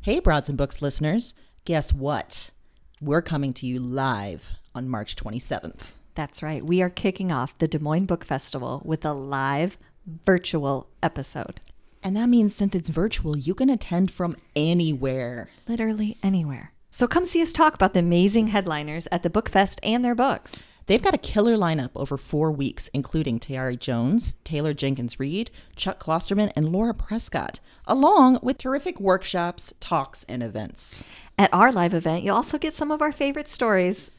Hey, Broads and Books listeners, guess what? We're coming to you live on March 27th. That's right. We are kicking off the Des Moines Book Festival with a live virtual episode. And that means since it's virtual, you can attend from anywhere. Literally anywhere. So come see us talk about the amazing headliners at the Book Fest and their books. They've got a killer lineup over 4 weeks, including Tayari Jones, Taylor Jenkins Reid, Chuck Klosterman, and Laura Prescott, along with terrific workshops, talks, and events. At our live event, you'll also get some of our favorite stories.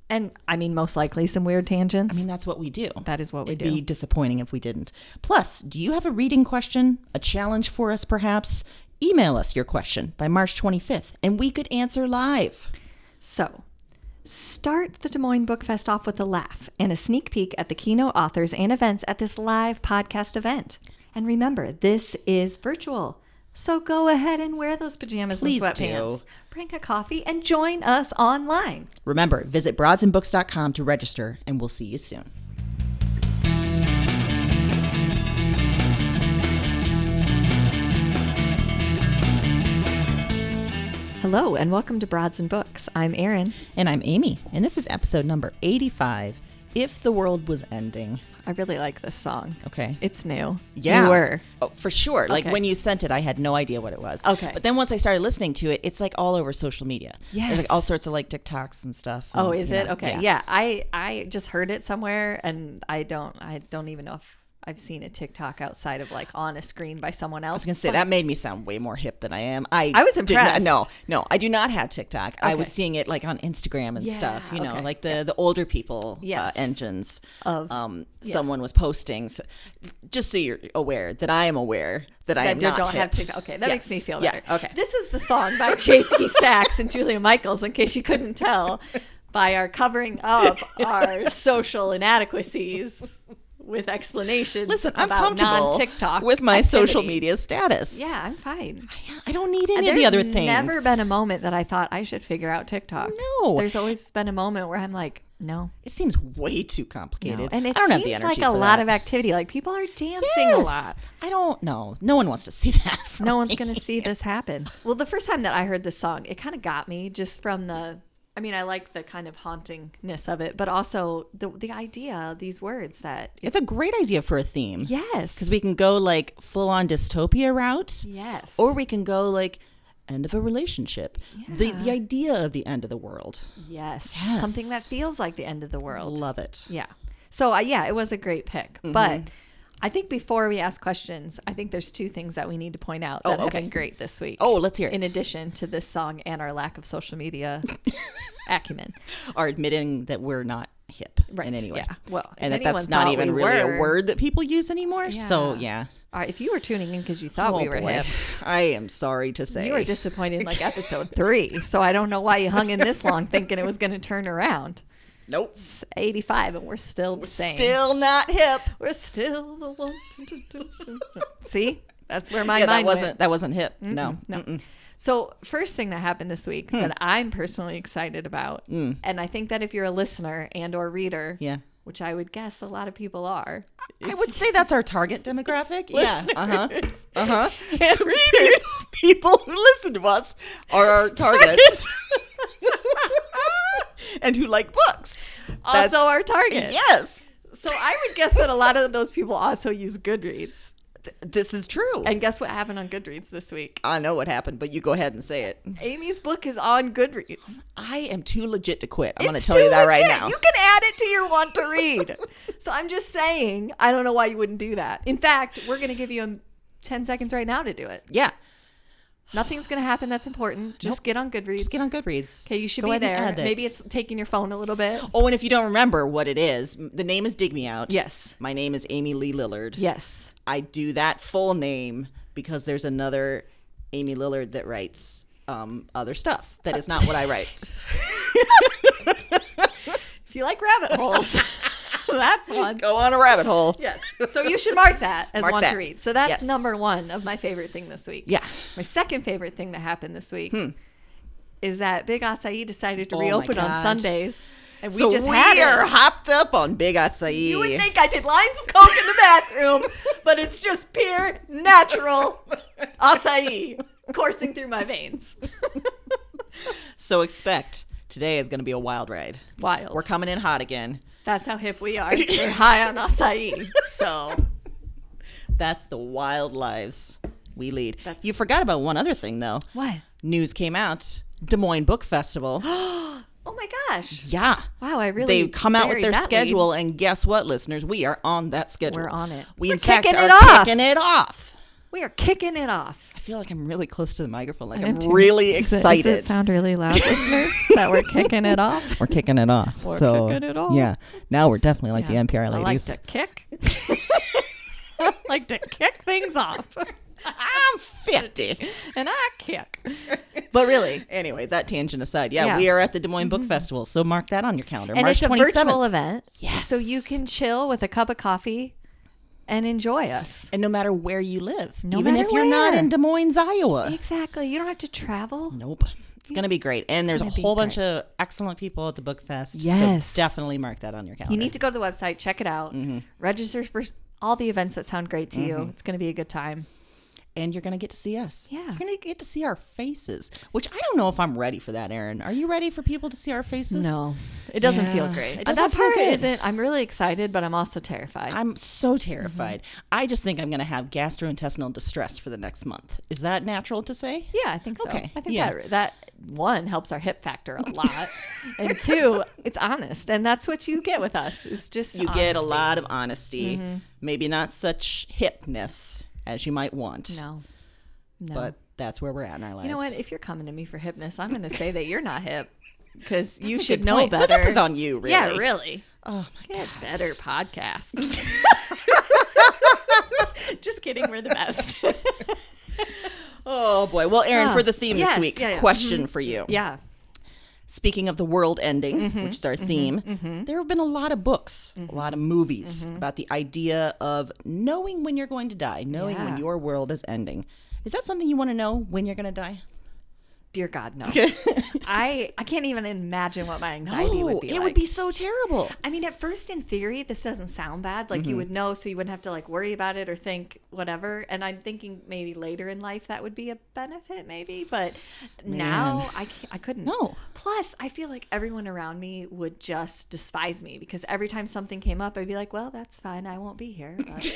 And I mean, most likely some weird tangents. I mean, that's what we do. That is what we do. It'd be disappointing if we didn't. Plus, do you have a reading question, a challenge for us perhaps? Email us your question by March 25th, and we could answer live. So, start the Des Moines Book Fest off with a laugh and a sneak peek at the keynote authors and events at this live podcast event. And remember, this is virtual. So go ahead and wear those pajamas Please and sweatpants. do. Bring a coffee and join us online. Remember, visit broadsandbooks.com to register, and we'll see you soon. Hello, and welcome to Broads and Books. I'm Erin. And I'm Amy, and this is episode number 85, If the World Was Ending. I really like this song. Okay. It's new. Yeah. Newer. Oh, for sure. Like Okay. when you sent it, I had no idea what it was. Okay. But then once I started listening to it, it's like all over social media. Yes. There's like all sorts of like TikToks and stuff. Oh, and, is you it? know, Okay. Yeah. I just heard it somewhere, and I don't even know if I've seen a TikTok outside of like on a screen by someone else. I was going to say, that made me sound way more hip than I am. I was impressed. No, I do not have TikTok. I was Okay. seeing it like on Instagram and Yeah, stuff, you know, okay. like the older people Yes. engines. Of- Someone was posting. So, just so you're aware that I am aware that I am not don't hip. have TikTok. Okay, that makes me feel better. Yeah, okay. This is the song by J.P. Saxe and Julia Michaels, in case you couldn't tell by our covering up our social inadequacies with explanations. Listen, I'm about comfortable non-TikTok with my social activity. media status. Yeah, I'm fine. I don't need any of the other things. There's never been a moment that I thought I should figure out TikTok. No. There's always been a moment where I'm like, no. It seems way too complicated. No. And it I don't have seems the energy like for a lot that. of activity. Like people are dancing Yes. a lot. I don't know. No one wants to see that. from No one's me. going to see this happen. Well, the first time that I heard this song, it kind of got me just from I like the kind of hauntingness of it, but also the idea, these words that. It's a great idea for a theme. Yes. Because we can go like full on dystopia route. Yes. Or we can go like end of a relationship. Yeah. The idea of the end of the world. Yes. Yes. Something that feels like the end of the world. Love it. Yeah. So, it was a great pick. Mm-hmm. But I think before we ask questions, I think there's 2 things that we need to point out that have okay. been great this week. Oh, let's hear it. In addition to this song and our lack of social media acumen. Are admitting that we're not hip Right. in any way. Yeah. Well, if and anyone that's not thought even we really were- a word that people use anymore. Yeah. So, yeah. All right, if you were tuning in because you thought we were boy. hip, I am sorry to say. you were disappointed in like episode 3. So I don't know why you hung in this long thinking it was going to turn around. Nope. It's 85 and we're still the same. Still not hip. We're still the one. See? That's where my Yeah, mind that wasn't hip. No. No. Mm-mm. So first thing that happened this week that I'm personally excited about, and I think that if you're a listener and or reader, Yeah. which I would guess a lot of people are, I would say that's our target demographic. Yeah. listeners And readers. People who listen to us are our targets. And who like books. also our target. Yes. So I would guess that a lot of those people also use Goodreads. This is true. And guess what happened on Goodreads this week? I know what happened, but you go ahead and say it. Amy's book is on Goodreads. I am too legit to quit. I'm going to It's tell you too that right legit. now. You can add it to your want to read. So I'm just saying, I don't know why you wouldn't do that. In fact, we're going to give you 10 seconds right now to do it. Yeah. Nothing's going to happen that's important. Just Nope. get on Goodreads. Just get on Goodreads. Okay, you should Go be ahead and there. add it. Maybe it's taking your phone a little bit. Oh, and if you don't remember what it is, the name is Dig Me Out. Yes. My name is Amy Lee Lillard. Yes. I do that full name because there's another Amy Lillard that writes other stuff. That is not what I write. If you like rabbit holes, that's one. Go on a rabbit hole. Yes. So you should mark that as Mark one that. to read. So that's Yes. number 1 of my favorite thing this week. Yeah. My second favorite thing that happened this week is that Big Acai decided to Oh my reopen on God. Sundays. And So we are hopped up on big acai. You would think I did lines of Coke in the bathroom, but it's just pure, natural acai coursing through my veins. So expect today is going to be a wild ride. Wild. We're coming in hot again. That's how hip we are. We're high on acai. So that's the wild lives we lead. You forgot about one other thing, though. What? News came out. Des Moines Book Festival. Oh my gosh. Yeah. Wow, I really They come out with buried their that schedule, lead. and guess what, listeners? We are on that schedule. We're on it. We, We're in fact, kicking are it off. kicking it off. We are kicking it off. I feel like I'm really close to the microphone. Like I I'm am too. really Does excited. it sound really loud, listeners, that we're kicking it off? We're kicking it off. We're so, kicking it off. Yeah. Now we're definitely like Yeah. the NPR ladies. I like to kick. I like to kick things off. I'm 50. And I kick. But really. Anyway, that tangent aside. Yeah, Yeah. we are at the Des Moines Book Festival. So mark that on your calendar. And March it's a 27th. virtual event. Yes. So you can chill with a cup of coffee and enjoy us. And no matter where you live. No even matter if you're not where. in Des Moines, Iowa. Exactly. You don't have to travel. Nope. It's going to be great. And there's a gonna be whole bunch great. of excellent people at the Book Fest. Yes. So definitely mark that on your calendar. You need to go to the website, check it out, register for all the events that sound great to you. It's going to be a good time. And you're going to get to see us. Yeah. You're going to get to see our faces, which I don't know if I'm ready for that, Erin. Are you ready for people to see our faces? No, it doesn't feel Yeah, great. it doesn't that feel part good. isn't. I'm really excited, but I'm also terrified. I'm so terrified. I just think I'm going to have gastrointestinal distress for the next month. Is that natural to say? Yeah, I think so. Okay, I think yeah. that one helps our hip factor a lot, and two, it's honest, and that's what you get with us. It's just You get a honesty. lot of honesty, maybe not such hipness as you might want. No. But that's where we're at in our lives. You know what? If you're coming to me for hipness, I'm going to say that you're not hip because you That's a should good know point. better. So this is on you, really. Yeah, really. Oh my Get God. better podcasts. Just kidding. We're the best. Oh boy. Well, Erin, for the theme yes, this week, yeah. question for you. Yeah. Speaking of the world ending, which is our theme, there have been a lot of books, a lot of movies about the idea of knowing when you're going to die, knowing when Yeah. your world is ending. Is that something you want to know, when you're going to die? Dear God, no. I can't even imagine what my anxiety would be it like. would be so terrible. I mean, at first, in theory, this doesn't sound bad. Like you would know, so you wouldn't have to like worry about it or think whatever. And I'm thinking maybe later in life that would be a benefit, maybe. But now I couldn't. No. Plus, I feel like everyone around me would just despise me because every time something came up, I'd be like, "Well, that's fine. I won't be here." But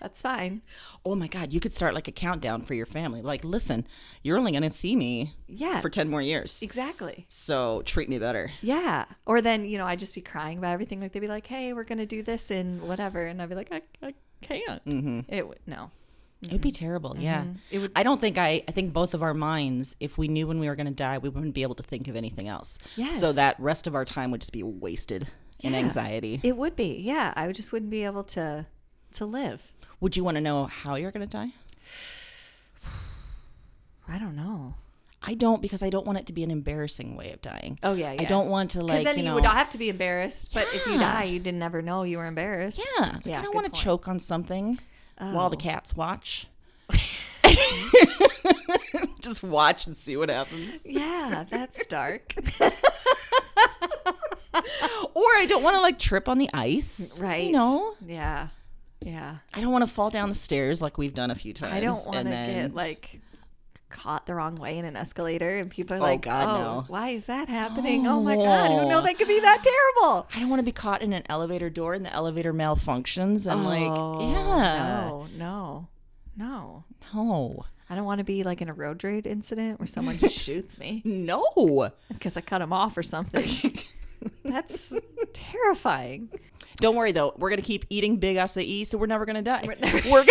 that's fine. Oh my God, you could start like a countdown for your family. Like, listen, you're only going to see me for 10 more years. Exactly. So treat me better. Yeah. Or then, I'd just be crying about everything. Like they'd be like, "Hey, we're going to do this in whatever." And I'd be like, I can't. It would, no. It would be terrible. Yeah. It would. I think both of our minds, if we knew when we were going to die, we wouldn't be able to think of anything else. Yes. So that rest of our time would just be wasted in anxiety. It would be. Yeah. I just wouldn't be able to live. Would you want to know how you're going to die? I don't know. I don't, because I don't want it to be an embarrassing way of dying. Oh, yeah. I don't want to Because then you would have to be embarrassed. But if you Yeah. die, you didn't never know you were embarrassed. Yeah. Yeah, I don't good want to point. choke on something while the Oh. cats watch. Just watch and see what happens. Yeah, that's dark. Or I don't want to like trip on the ice. Right. You know? Yeah. Yeah. I don't want to fall down the stairs like we've done a few times. I don't want and to then get like caught the wrong way in an escalator and people are like, God, "Oh, no. why is that happening? Oh my God, who knew that could be that terrible?" I don't want to be caught in an elevator door and the elevator malfunctions and No. No. I don't want to be like in a road rage incident where someone just shoots me No. because I cut them off or something. That's terrifying. Don't worry though. We're gonna keep eating big acai, so we're never gonna die. We're never- We're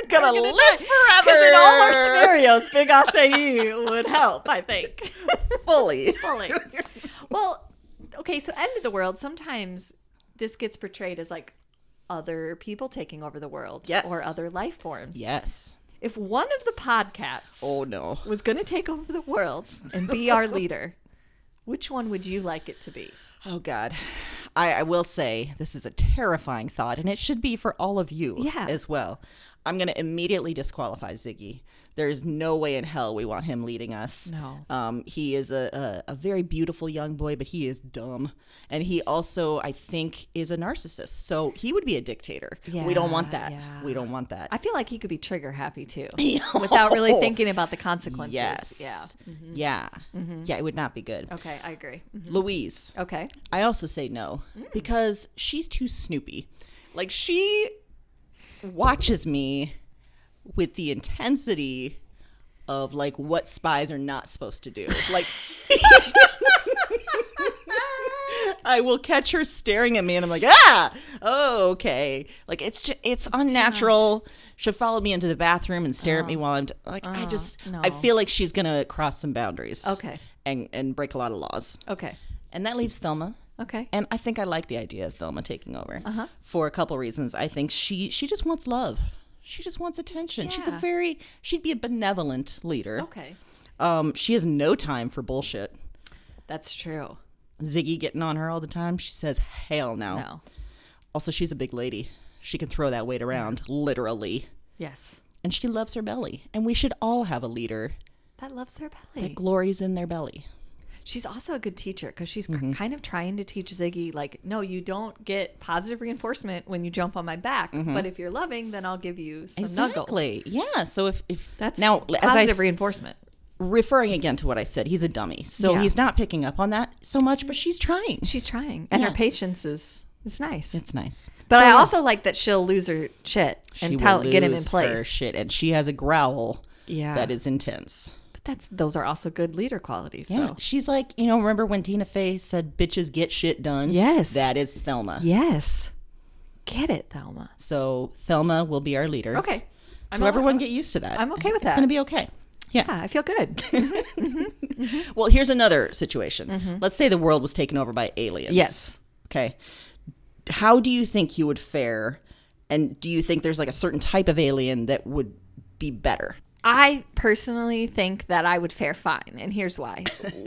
gonna live forever. Because in all our scenarios, big acai would help, I think. fully. Fully. Well, okay, so end of the world, sometimes this gets portrayed as like other people taking over the world. Yes. Or other life forms. Yes. If one of the podcats Oh no. was going to take over the world and be our leader, which one would you like it to be? Oh God. I will say this is a terrifying thought, and it should be for all of you Yeah. as well. I'm going to immediately disqualify Ziggy. There's no way in hell we want him leading us. No. He is a very beautiful young boy, but he is dumb. And he also, I think, is a narcissist. So he would be a dictator. We don't want that. Yeah. We don't want that. I feel like he could be trigger happy too, without really thinking about the consequences. Yes. Yeah. Mm-hmm. Yeah. Mm-hmm. Yeah, it would not be good. Okay, I agree. Mm-hmm. Louise. Okay. I also say no because she's too snoopy. Like, she watches me with the intensity of like what spies are not supposed to do. Like, I will catch her staring at me and I'm like, oh, okay. Like, it's unnatural. She'll follow me into the bathroom and stare at me while I'm I feel like she's going to cross some boundaries. Okay. And break a lot of laws. Okay. And that leaves Thelma. Okay. And I think I like the idea of Thelma taking over for a couple reasons. I think she just wants love. She just wants attention. Yeah. She'd be a benevolent leader. Okay. She has no time for bullshit. That's true. Ziggy getting on her all the time. She says, hell no. No. Also, she's a big lady. She can throw that weight around, literally. Yes. And she loves her belly. And we should all have a leader That loves their belly. that glories in their belly. She's also a good teacher because she's kind of trying to teach Ziggy, like, no, you don't get positive reinforcement when you jump on my back. But if you're loving, then I'll give you some Exactly. nuggles. Yeah. So if That's now, positive reinforcement. referring again to what I said, he's a dummy. So Yeah. he's not picking up on that so much, but she's trying. She's trying. And Yeah. her patience is nice. It's nice. But So, I yeah, also like that she'll lose her shit she and will get him in lose place. her shit, and she has a growl Yeah. that is intense. But those are also good leader qualities, Yeah, though. she's like, remember when Tina Fey said bitches get shit done? Yes. That is Thelma. Yes. Get it, Thelma. So Thelma will be our leader. Okay. So everyone get used to that. I'm okay with It's that. going to be okay. Yeah. Yeah, I feel good. Well, here's another situation. Let's say the world was taken over by aliens. Yes. Okay. How do you think you would fare? And do you think there's like a certain type of alien that would be better? I personally think that I would fare fine, and here's why.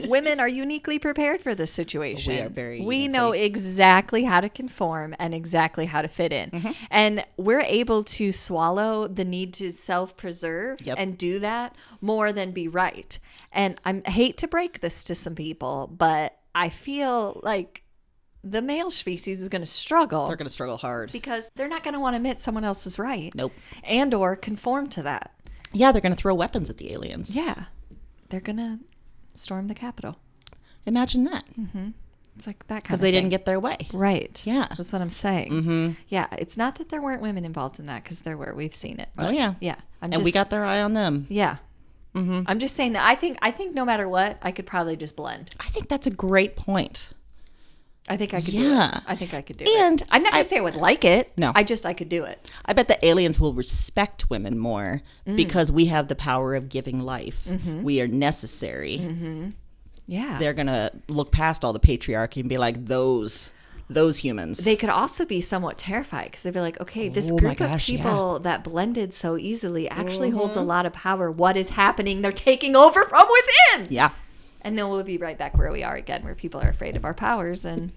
Women are uniquely prepared for this situation. We are very We uniquely. know exactly how to conform and exactly how to fit in. And we're able to swallow the need to self-preserve Yep. and do that more than be right. And I hate to break this to some people, but I feel like the male species is going to struggle. They're going to struggle hard. Because they're not going to want to admit someone else is right. Nope. And or conform to that. Yeah, they're going to throw weapons at the aliens. Yeah. They're going to storm the Capitol. Imagine that. It's like that kind of Because they didn't get their way. Right. Yeah. That's what I'm saying. Yeah. It's not that there weren't women involved in that because there were. We've seen it. Oh, yeah. Yeah. And we got their eye on them. Yeah. I'm just saying that I think no matter what, I could probably just blend. I think that's a great point. I think I could do Yeah. it. I think I could do And it. I'm not going to say I would like it. No. I could do it. I bet the aliens will respect women more because we have the power of giving life. We are necessary. Yeah. They're going to look past all the patriarchy and be like, those humans. They could also be somewhat terrified because they'd be like, okay, this Oh my group gosh, of people that blended so easily actually holds a lot of power. What is happening? They're taking over from within. Yeah. And then we'll be right back where we are again, where people are afraid of our powers. And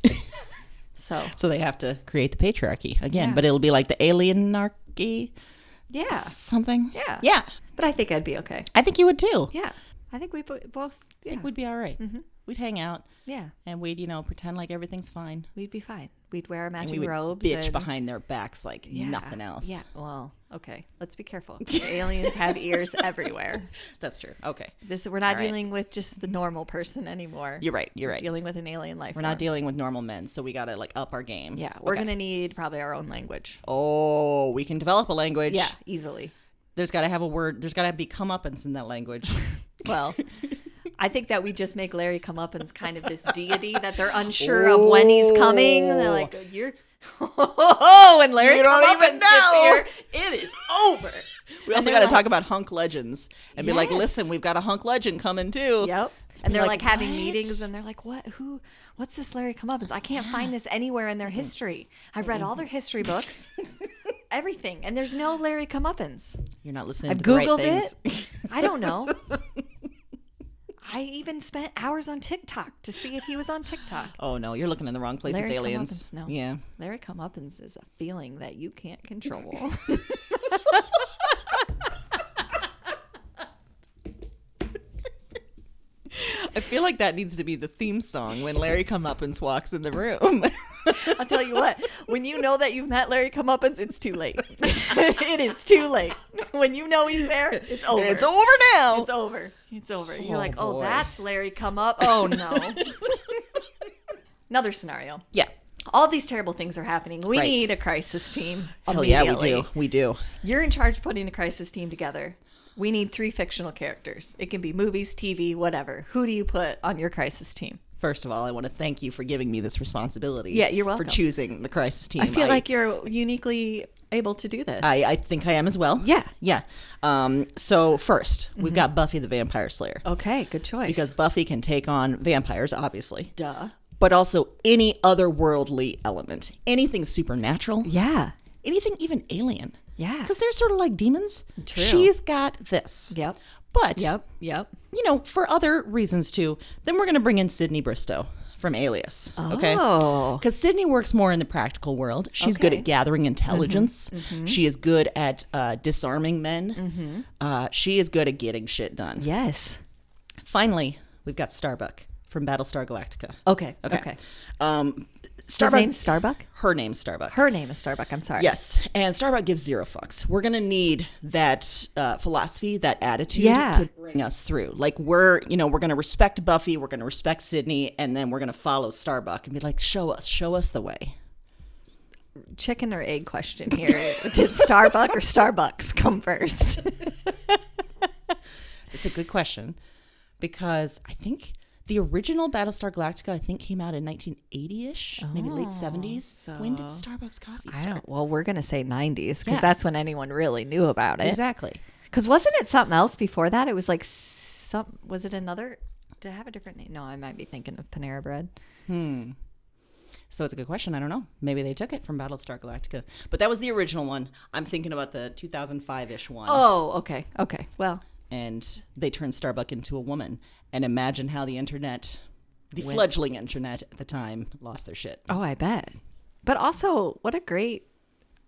So they have to create the patriarchy again. Yeah. But it'll be like the alienarchy yeah. something. Yeah. Yeah. But I think I'd be okay. I think you would too. Yeah. I think we both, I think we'd be all right. We'd hang out yeah, and we'd, pretend like everything's fine. we'd be fine. We'd wear our And matching we would robes. bitch and, behind their backs like yeah, nothing else. Yeah. Well, okay. Let's be careful. 'Cause aliens have ears everywhere. That's true. Okay. We're not All right. dealing with just the normal person anymore. You're right. You're We're right. dealing with an alien life We're not dealing with normal men, so we got to up our game. Yeah. We're Okay. going to need probably our own language. Oh, we can develop a language. Yeah. Easily. There's got to have a word. There's got to be comeuppance in that language. Well, I think that we just make Larry Comeuppance kind of this deity that they're unsure of when he's coming. They're like, you're... Oh, when Larry You don't Comeuppance even gets know. here, it is over. We also they're got to like- talk about hunk legends and be like, Yes. listen, we've got a hunk legend coming too. Yep. And Be they're like, like having "What?" meetings and they're like, what's this Larry Comeuppance? I can't find this anywhere in their history. I read all their history books, everything. And there's no Larry Comeuppance. You're not listening I've to the right Googled things. it. I don't know. I even spent hours on TikTok to see if he was on TikTok. Oh no, you're looking in the wrong places, Larry aliens. Comeuppance, no. Yeah. Larry Comeuppance is a feeling that you can't control. I feel like that needs to be the theme song when Larry Comeuppance walks in the room. I'll tell you what, when you know that you've met Larry Comeuppance, it's too late. It is too late. When you know he's there, it's over. It's over now. It's over. It's over. You're like, boy. that's Larry Comeuppance. Oh, no. Another scenario. Yeah. All these terrible things are happening. We Right. need a crisis team. Hell yeah, we immediately. do. We do. You're in charge of putting the crisis team together. We need 3 fictional characters. It can be movies, TV, whatever. Who do you put on your crisis team? First of all, I want to thank you for giving me this responsibility. Yeah, you're welcome. For choosing the crisis team. I feel like you're uniquely able to do this. I think I am as well. Yeah. Yeah. So first, we've got Buffy the Vampire Slayer. Okay, good choice. Because Buffy can take on vampires, obviously. Duh. But also any otherworldly element. Anything supernatural. Yeah. Anything even alien. Yeah. Because they're sort of like demons. True. She's got this. Yep. But, Yep. you know, for other reasons too, then we're going to bring in Sydney Bristow from Alias. Okay? Oh. Because Sydney works more in the practical world. She's good Okay. at gathering intelligence. She is good at disarming men. She is good at getting shit done. Yes. Finally, we've got Starbuck from Battlestar Galactica. Okay. His name's Starbuck? Her name's Starbuck. Her name is Starbuck. I'm sorry. Yes, and Starbuck gives 0 fucks. We're gonna need that philosophy, that attitude Yeah. to bring us through. Like we're gonna respect Buffy, we're gonna respect Sydney, and then we're gonna follow Starbuck and be like, show us the way. Chicken or egg question here. Did Starbuck or Starbucks come first? It's a good question because I think the original Battlestar Galactica, I think, came out in 1980-ish, maybe late 70s. When did Starbucks coffee start? Well, we're going to say 90s because Yeah. that's when anyone really knew about it. Exactly. Because wasn't it something else before that? It was like was it another? Did it have a different name? No, I might be thinking of Panera Bread. So it's a good question. I don't know. Maybe they took it from Battlestar Galactica. But that was the original one. I'm thinking about the 2005-ish one. Oh, okay. Okay. Well, And they turned Starbuck into a woman. And imagine how the internet, the fledgling internet at the time, lost their shit. oh, I bet. But also, what a great,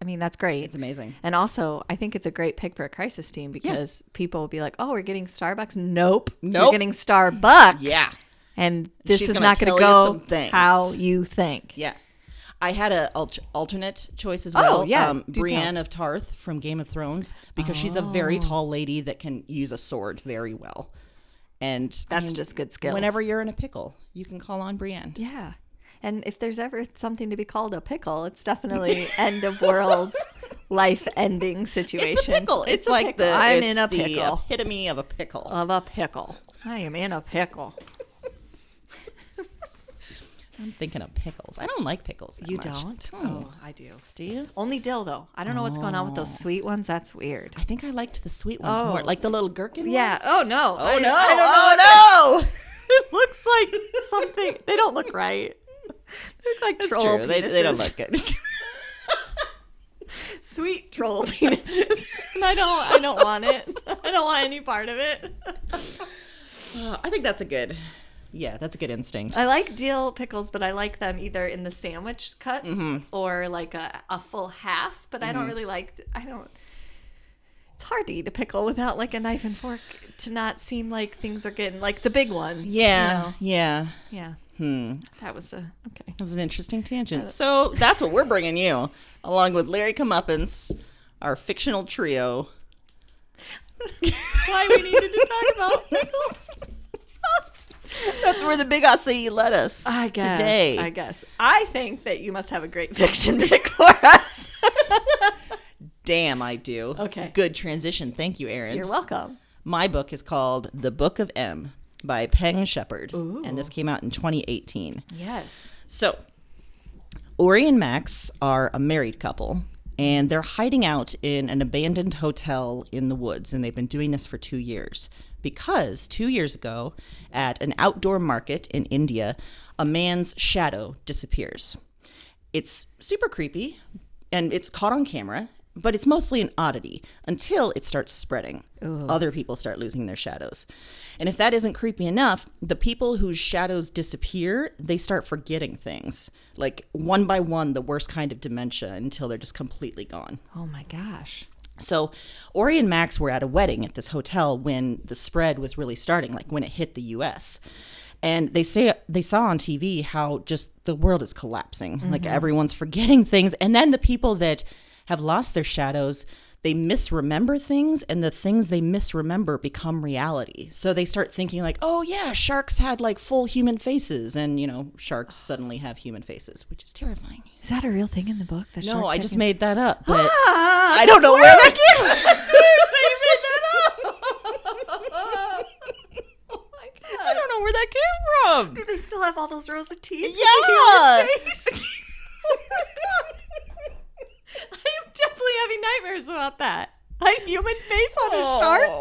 I mean, that's great. It's amazing. And also, I think it's a great pick for a crisis team because people will be like, oh, we're getting Starbucks. Nope. You're getting Starbuck. Yeah. And this She's is gonna not going to tell you some go things. how you think. Yeah. I had a alternate choice as well. Oh, yeah. Do Brienne tell. of Tarth from Game of Thrones, because she's a very tall lady that can use a sword very well. And That's just good skills. Whenever you're in a pickle, you can call on Brienne. Yeah. And if there's ever something to be called a pickle, it's definitely end of world, life ending situation. It's a pickle. It's a like pickle. I'm it's in a the pickle. epitome of a pickle. Of a pickle. I am in a pickle. I'm thinking of pickles. I don't like pickles that You much. don't? Oh. Oh, I do. Do you? Only dill though. I don't know what's going on with those sweet ones. That's weird. I think I liked the sweet ones Oh. more. Like the little gherkin Yeah. ones. Oh no. Oh, no. I don't know. Oh, no. It looks like something. They don't look right. They look like That's troll true. penises. They don't look good. Sweet troll penises. And I don't want it. I don't want any part of it. I think that's a good instinct. I like dill pickles, but I like them either in the sandwich cuts or like a full half. But I don't really it's hard to eat a pickle without like a knife and fork to not seem like things are getting like the big ones. Yeah. You know? Yeah. Yeah. That was okay. That was an interesting tangent. So that's what we're bringing you, along with Larry Comeuppance, our fictional trio. Why we needed to talk about pickles? That's where the big Aussie led us I guess. today. I guess. I think that you must have a great fiction pick for us. Damn, I do. Okay. Good transition. Thank you, Erin. You're welcome. My book is called The Book of M by Peng Shepherd. Ooh. And this came out in 2018. Yes. So, Ori and Max are a married couple, and they're hiding out in an abandoned hotel in the woods, and they've been doing this for 2 years. Because 2 years ago, at an outdoor market in India, a man's shadow disappears. It's super creepy, and it's caught on camera, but it's mostly an oddity until it starts spreading. Ugh. Other people start losing their shadows. And if that isn't creepy enough, the people whose shadows disappear, they start forgetting things. Like one by one, the worst kind of dementia until they're just completely gone. Oh my gosh. So Ori and Max were at a wedding at this hotel when the spread was really starting, like when it hit the U.S. And they saw on TV how just the world is collapsing. Like everyone's forgetting things. And then the people that have lost their shadows, they misremember things, and the things they misremember become reality. So they start thinking like, oh yeah, sharks had like full human faces, and sharks suddenly have human faces, which is terrifying. Is that a real thing in the book? That No, I just made that up, but I don't know where that came from. you made that up. Oh my God. I don't know where that came from. Do they still have all those rows of teeth? Yeah. I'm definitely having nightmares about that. A human face on a shark?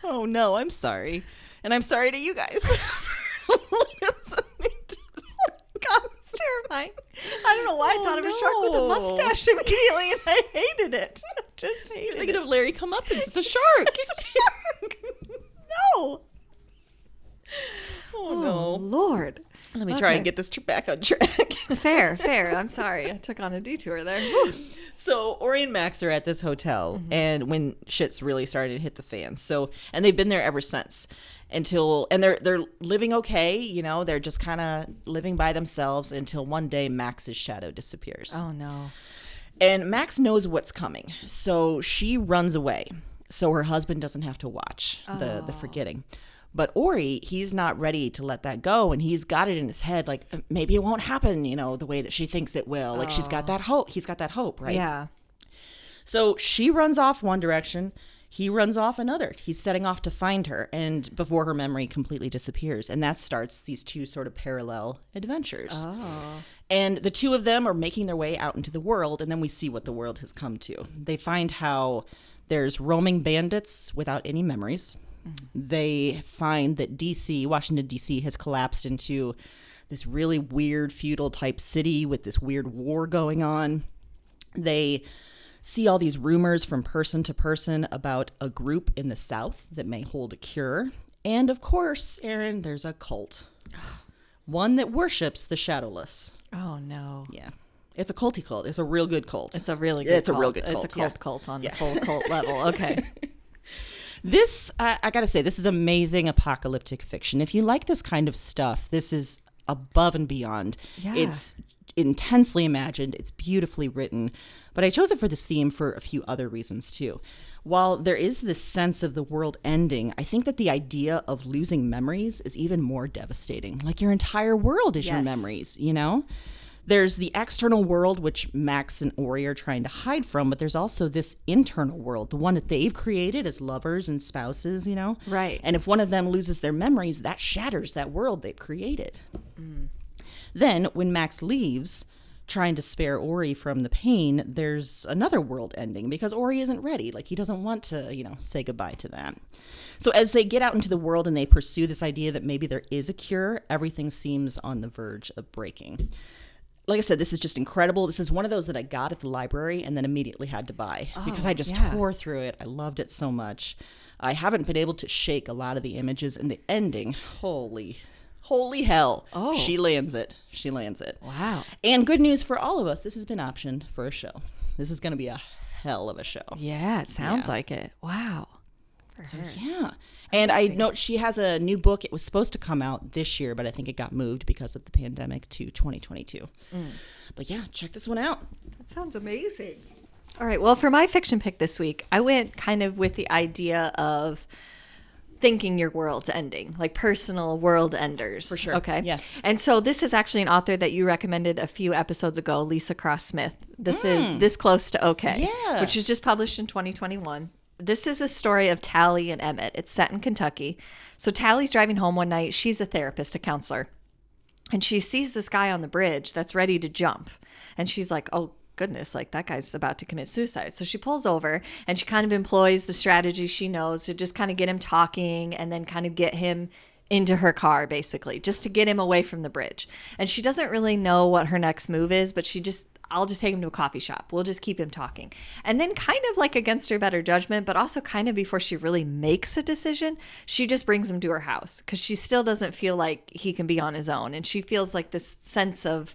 Oh no, I'm sorry. And I'm sorry to you guys. Listening to God, it's terrifying. I don't know why I thought of a shark with a mustache immediately, and I hated it. Just hated You're it. thinking of Larry Comeuppance. It's a shark. It's a shark. No. Oh no. Lord. Let me try and get this back on track. Fair. I'm sorry. I took on a detour there. So Ori and Max are at this hotel, and when shit's really starting to hit the fan. And they've been there ever since. And they're living okay, they're just kind of living by themselves until one day Max's shadow disappears. Oh no. And Max knows what's coming, so she runs away so her husband doesn't have to watch the forgetting. But Ori, he's not ready to let that go, and he's got it in his head like maybe it won't happen, the way that she thinks it will. Like she's got that hope. He's got that hope, right? Yeah. So she runs off one direction. He runs off another. He's setting off to find her, and before her memory completely disappears. And that starts these two sort of parallel adventures. Oh. And the two of them are making their way out into the world, and then we see what the world has come to. They find how there's roaming bandits without any memories. They find that Washington, D.C. has collapsed into this really weird feudal type city with this weird war going on. They see all these rumors from person to person about a group in the South that may hold a cure. And of course, Erin, there's a cult. One that worships the shadowless. Oh no. Yeah. It's a culty cult. It's a real good cult. It's a really good cult. A real good cult. It's a cult on the full cult level. Okay. This, I gotta say, this is amazing apocalyptic fiction. If you like this kind of stuff, this is above and beyond. Yeah. It's intensely imagined. It's beautifully written. But I chose it for this theme for a few other reasons, too. While there is this sense of the world ending, I think that the idea of losing memories is even more devastating. Like your entire world is your memories, There's the external world, which Max and Ori are trying to hide from, but there's also this internal world, the one that they've created as lovers and spouses, Right. And if one of them loses their memories, that shatters that world they've created. Then, when Max leaves, trying to spare Ori from the pain, there's another world ending because Ori isn't ready. Like, he doesn't want to, say goodbye to that. So as they get out into the world and they pursue this idea that maybe there is a cure, everything seems on the verge of breaking. Like I said, this is just incredible. This is one of those that I got at the library and then immediatly had to buy because I just tore through it. I loved it so much. I haven't been able to shake a lot of the images, and the ending, holy hell. Oh. She lands it. Wow. And good news for all of us, this has been optioned for a show. This is going to be a hell of a show. Yeah, it sounds like it. Wow. So, yeah. And I know she has a new book. It was supposed to come out this year, but I think it got moved because of the pandemic to 2022. But yeah, check this one out. That sounds amazing. All right. Well, for my fiction pick this week, I went kind of with the idea of thinking your world's ending, like personal world enders. For sure. Okay. Yeah. And so this is actually an author that you recommended a few episodes ago, Lisa Cross Smith. This is This Close to Okay, which was just published in 2021. This is a story of Tally and Emmett. It's set in Kentucky. So Tally's driving home one night. She's a therapist, a counselor. And she sees this guy on the bridge that's ready to jump. And she's like, oh, goodness, like that guy's about to commit suicide. So she pulls over and she kind of employs the strategy she knows to just kind of get him talking and then kind of get him into her car, basically, just to get him away from the bridge. And she doesn't really know what her next move is, but I'll just take him to a coffee shop. We'll just keep him talking. And then kind of like against her better judgment, but also kind of before she really makes a decision, she just brings him to her house because she still doesn't feel like he can be on his own. And she feels like this sense of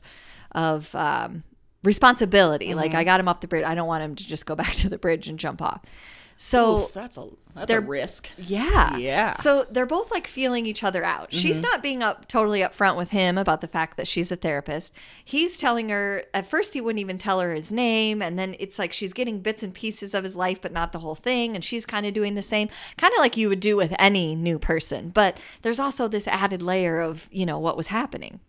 responsibility. Like, I got him up the bridge. I don't want him to just go back to the bridge and jump off. So oof, that's a risk. Yeah. Yeah. So they're both like feeling each other out. She's not being totally upfront with him about the fact that she's a therapist. He's telling her, at first he wouldn't even tell her his name. And then it's like she's getting bits and pieces of his life, but not the whole thing. And she's kind of doing the same, kind of like you would do with any new person. But there's also this added layer of, what was happening.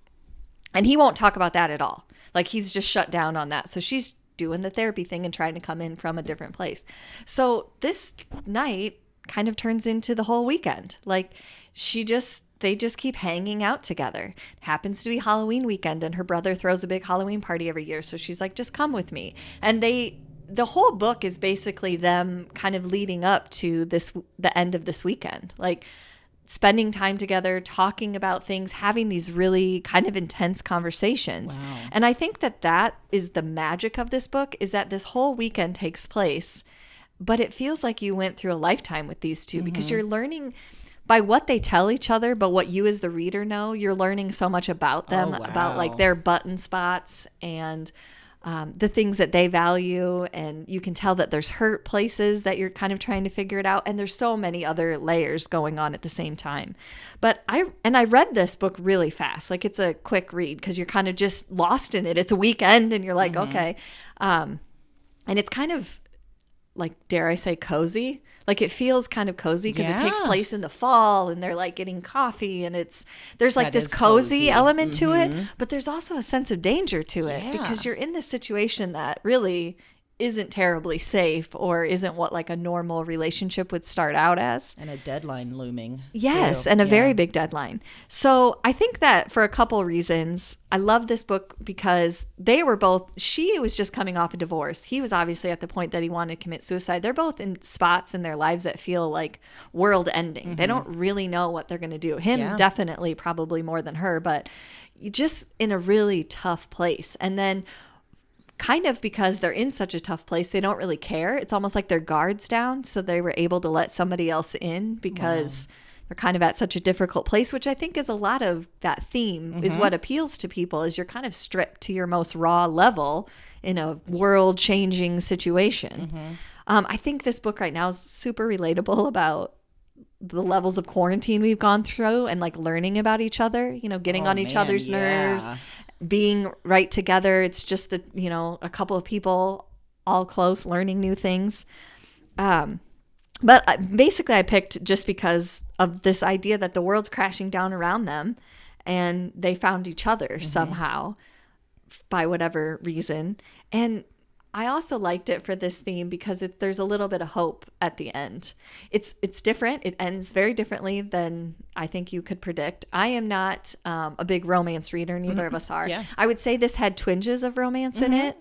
And he won't talk about that at all. Like, he's just shut down on that. So she's doing the therapy thing and trying to come in from a different place. So this night kind of turns into the whole weekend. Like, they just keep hanging out together. It happens to be Halloween weekend, and her brother throws a big Halloween party every year. So she's like, just come with me. And the whole book is basically them kind of leading up to the end of this weekend. Like, spending time together, talking about things, having these really kind of intense conversations. Wow. And I think that is the magic of this book, is that this whole weekend takes place, but it feels like you went through a lifetime with these two, because you're learning by what they tell each other, but what you as the reader know, you're learning so much about them, about like their button spots and the things that they value. And you can tell that there's hurt places that you're kind of trying to figure it out. And there's so many other layers going on at the same time. But I read this book really fast. Like, it's a quick read because you're kind of just lost in it. It's a weekend and you're like, okay. And it's kind of like, dare I say, cozy. Like, it feels kind of cozy because it takes place in the fall and they're like getting coffee, and there's like this cozy element to it, but there's also a sense of danger to it because you're in this situation that really isn't terribly safe, or isn't what like a normal relationship would start out as. And a deadline looming. Yes, too. and a very big deadline. So I think that for a couple reasons, I love this book because she was just coming off a divorce. He was obviously at the point that he wanted to commit suicide. They're both in spots in their lives that feel like world ending. They don't really know what they're going to do. Him, definitely, probably more than her, but just in a really tough place. And then kind of because they're in such a tough place, they don't really care. It's almost like their guard's down, so they were able to let somebody else in because they're kind of at such a difficult place, which I think is a lot of that theme is what appeals to people, is you're kind of stripped to your most raw level in a world-changing situation. I think this book right now is super relatable about the levels of quarantine we've gone through and like learning about each other, getting on each other's nerves, being right together. It's just that, a couple of people all close learning new things. But basically I picked just because of this idea that the world's crashing down around them and they found each other somehow by whatever reason. And I also liked it for this theme because there's a little bit of hope at the end. It's different. It ends very differently than I think you could predict. I am not a big romance reader. Neither of us are. Yeah. I would say this had twinges of romance in it,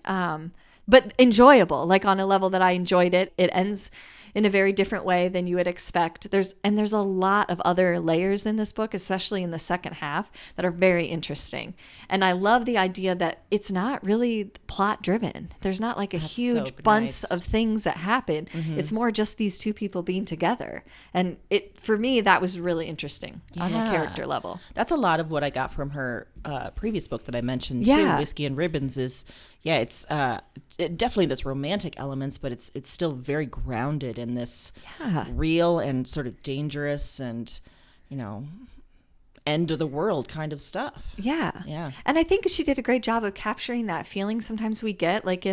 but enjoyable, like on a level that I enjoyed it. It ends in a very different way than you would expect. There's a lot of other layers in this book, especially in the second half, that are very interesting. And I love the idea that it's not really plot driven. There's not like a huge bunch of things that happen. It's more just these two people being together. And for me, that was really interesting on a character level. That's a lot of what I got from her previous book that I mentioned too, Whiskey and Ribbons, is it's definitely this romantic elements, but it's still very grounded in this real and sort of dangerous and end of the world kind of stuff. Yeah. And I think she did a great job of capturing that feeling sometimes we get like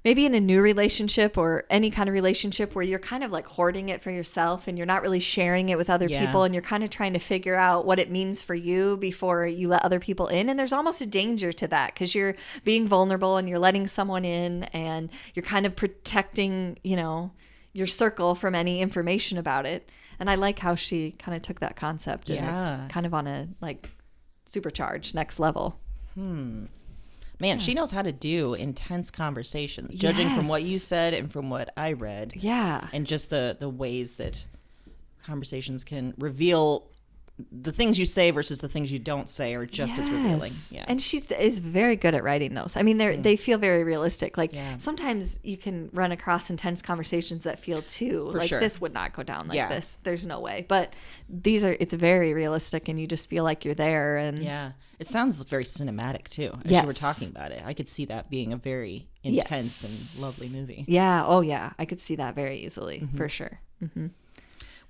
maybe in a new relationship or any kind of relationship where you're kind of like hoarding it for yourself and you're not really sharing it with other people, and you're kind of trying to figure out what it means for you before you let other people in. And there's almost a danger to that because you're being vulnerable and you're letting someone in and you're kind of protecting, your circle from any information about it. And I like how she kind of took that concept and it's kind of on a like supercharged next level. Man, she knows how to do intense conversations, judging from what you said and from what I read. Yeah. And just the ways that conversations can reveal the things you say versus the things you don't say are just as revealing. Yeah. And she is very good at writing those. I mean, they feel very realistic. Like sometimes you can run across intense conversations that feel too like this would not go down like this. There's no way. But it's very realistic, and you just feel like you're there. And it sounds very cinematic too. As you were talking about it, I could see that being a very intense and lovely movie. Yeah. Oh yeah. I could see that very easily for sure. Mm-hmm.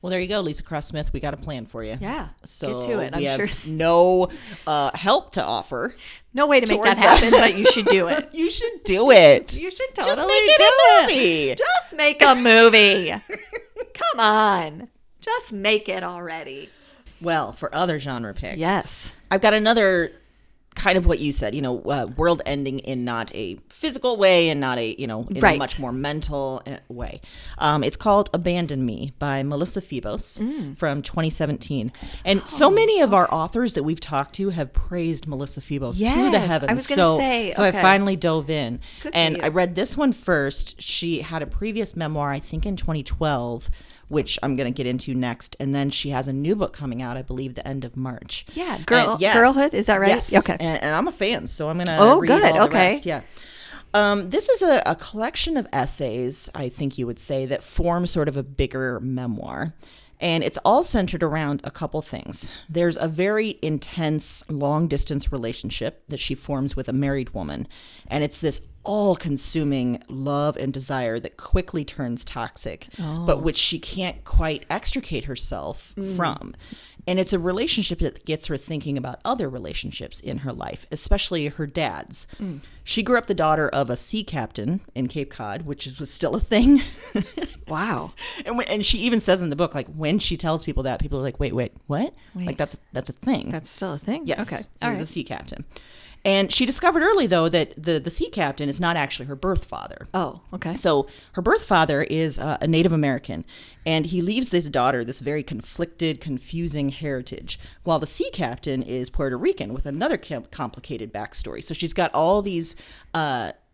Well, there you go, Lisa Cross Smith. We got a plan for you. Yeah. So get to it. We have no help to offer. No way to make that happen, but you should do it. You should do it. You should totally Just make it a movie. Just make a movie. Come on. Just make it already. Well, for other genre picks. Yes. I've got another kind of what you said, world ending in not a physical way and not a, in a much more mental way. It's called Abandon Me by Melissa Febos from 2017. And so many of our authors that we've talked to have praised Melissa Febos to the heavens. I was going to say. So I finally dove in. Good and I read this one first. She had a previous memoir, I think in 2012, which I'm going to get into next. And then she has a new book coming out, I believe, the end of March. Yeah. Girlhood, is that right? Yes. Okay. And I'm a fan, so I'm going to read all the rest. Yeah. This is a collection of essays, I think you would say, that form sort of a bigger memoir. And it's all centered around a couple things. There's a very intense long-distance relationship that she forms with a married woman. And it's this all-consuming love and desire that quickly turns toxic, but which she can't quite extricate herself from. And it's a relationship that gets her thinking about other relationships in her life, especially her dad's. She grew up the daughter of a sea captain in Cape Cod, which was still a thing. Wow. And she even says in the book, like, when she tells people that, people are like, wait, what? Like, that's a thing. That's still a thing? Yes. Okay. He was a sea captain. And she discovered early, though, that the sea captain is not actually her birth father. Oh, okay. So her birth father is a Native American, and he leaves this daughter this very conflicted, confusing heritage, while the sea captain is Puerto Rican with another complicated backstory. So she's got all these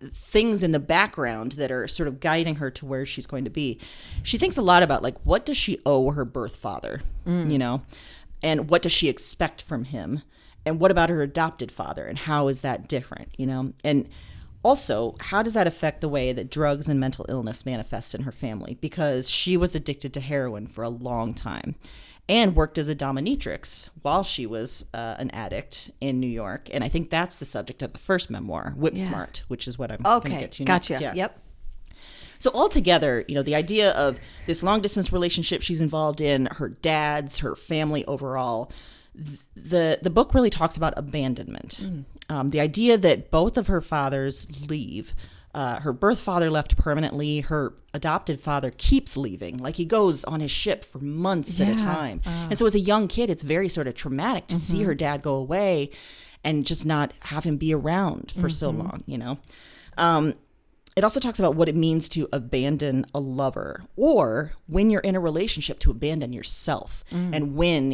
things in the background that are sort of guiding her to where she's going to be. She thinks a lot about, like, what does she owe her birth father, and what does she expect from him? And what about her adopted father, and how is that different, And also, how does that affect the way that drugs and mental illness manifest in her family? Because she was addicted to heroin for a long time and worked as a dominatrix while she was an addict in New York. And I think that's the subject of the first memoir, Whip Smart, which is what I'm going to get to next. Gotcha. Yep. So altogether, the idea of this long-distance relationship she's involved in, her dad's, her family overall, the book really talks about abandonment. The idea that both of her fathers leave. Her birth father left permanently. Her adopted father keeps leaving. Like, he goes on his ship for months at a time. And so as a young kid, it's very sort of traumatic to see her dad go away and just not have him be around for so long, It also talks about what it means to abandon a lover, or when you're in a relationship, to abandon yourself. And when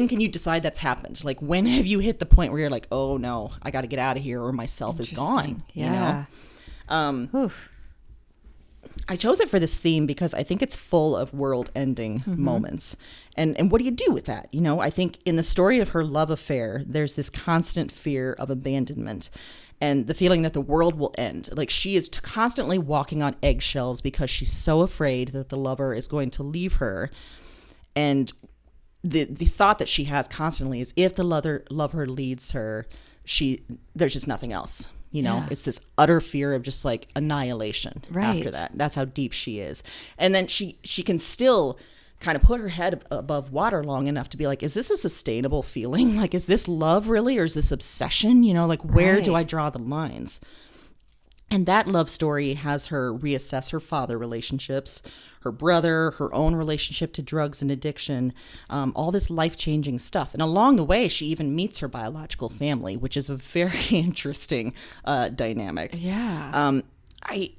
can you decide that's happened? Like, when have you hit the point where you're like, oh no, I got to get out of here, or myself is gone? Yeah. I chose it for this theme because I think it's full of world-ending moments. And what do you do with that? I think in the story of her love affair, there's this constant fear of abandonment and the feeling that the world will end. Like, she is constantly walking on eggshells because she's so afraid that the lover is going to leave her. And the thought that she has constantly is, if the lover leaves her, there's just nothing else. It's this utter fear of just like annihilation after that. That's how deep she is. And then she can still kind of put her head above water long enough to be like, is this a sustainable feeling? Like, is this love really, or is this obsession? Like, where do I draw the lines? And that love story has her reassess her father relationships, her brother, her own relationship to drugs and addiction, all this life-changing stuff. And along the way, she even meets her biological family, which is a very interesting dynamic. Yeah.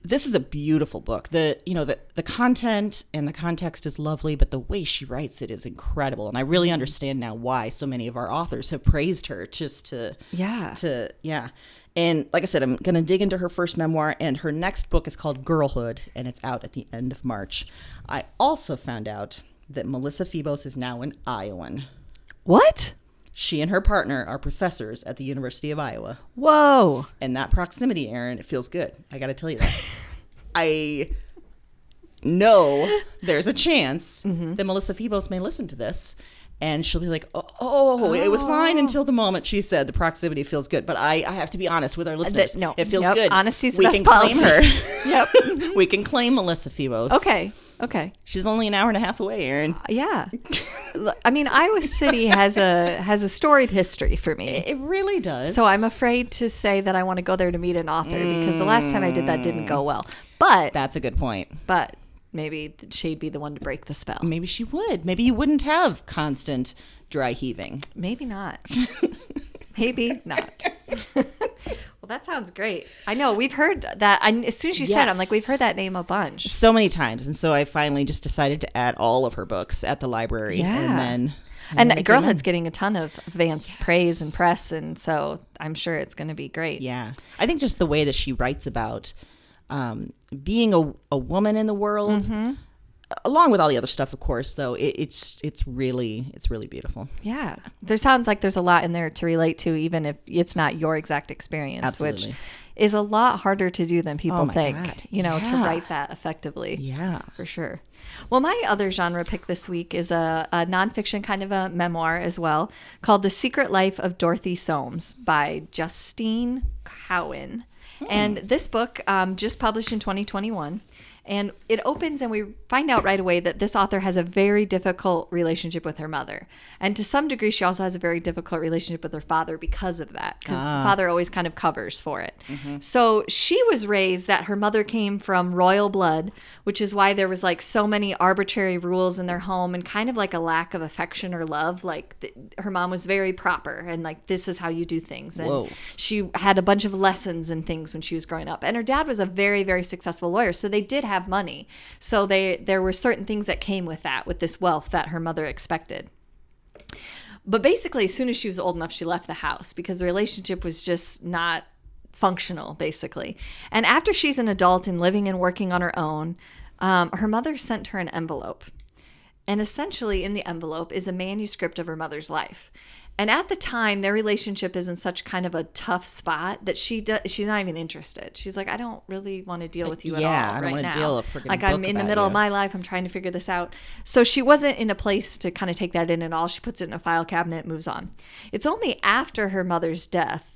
This is a beautiful book. The content and the context is lovely, but the way she writes it is incredible. And I really understand now why so many of our authors have praised her And like I said, I'm going to dig into her first memoir, and her next book is called Girlhood, and it's out at the end of March. I also found out that Melissa Phoebos is now an Iowan. What? She and her partner are professors at the University of Iowa. Whoa. And that proximity, Erin, it feels good. I got to tell you that. I know there's a chance that Melissa Phoebos may listen to this. And she'll be like, oh, it was fine until the moment she said the proximity feels good. But I have to be honest with our listeners. No, it feels good. Honesty's the we best can policy. claim her. Yep. We can claim Melissa Phoebos. Okay. She's only an hour and a half away, Erin. Yeah. I mean, Iowa City has a storied history for me. It really does. So I'm afraid to say that I want to go there to meet an author because the last time I did that didn't go well. But that's a good point. But maybe she'd be the one to break the spell. Maybe she would. Maybe you wouldn't have constant dry heaving. Maybe not. Maybe not. Well, that sounds great. I know. We've heard that. As soon as you said it, I'm like, we've heard that name a bunch. So many times. And so I finally just decided to add all of her books at the library. Yeah. And Girlhood's getting a ton of advance praise and press. And so I'm sure it's going to be great. Yeah. I think just the way that she writes about being a woman in the world, along with all the other stuff, of course, though, it's really beautiful. Yeah. There sounds like there's a lot in there to relate to, even if it's not your exact experience. Absolutely. Which is a lot harder to do than people think, God. To write that effectively. Yeah. For sure. Well, my other genre pick this week is a nonfiction kind of a memoir as well, called The Secret Life of Dorothy Soames by Justine Cowan. And this book just published in 2021. And it opens and we find out right away that this author has a very difficult relationship with her mother. And to some degree, she also has a very difficult relationship with her father because of that. Because the father always kind of covers for it. So she was raised that her mother came from royal blood, which is why there was like so many arbitrary rules in their home and kind of like a lack of affection or love. Like her mom was very proper and like, this is how you do things. And she had a bunch of lessons and things when she was growing up. And her dad was a very, very successful lawyer. So they did have money. So there were certain things that came with that, with this wealth that her mother expected. But basically, as soon as she was old enough, she left the house because the relationship was just not functional, basically. And after she's an adult and living and working on her own, her mother sent her an envelope. And essentially in the envelope is a manuscript of her mother's life. And at the time, their relationship is in such kind of a tough spot that she's not even interested. She's like, I don't really want to deal with you at all right now. I don't want to deal with like I'm in the middle of my life. I'm trying to figure this out. So she wasn't in a place to kind of take that in at all. She puts it in a file cabinet, moves on. It's only after her mother's death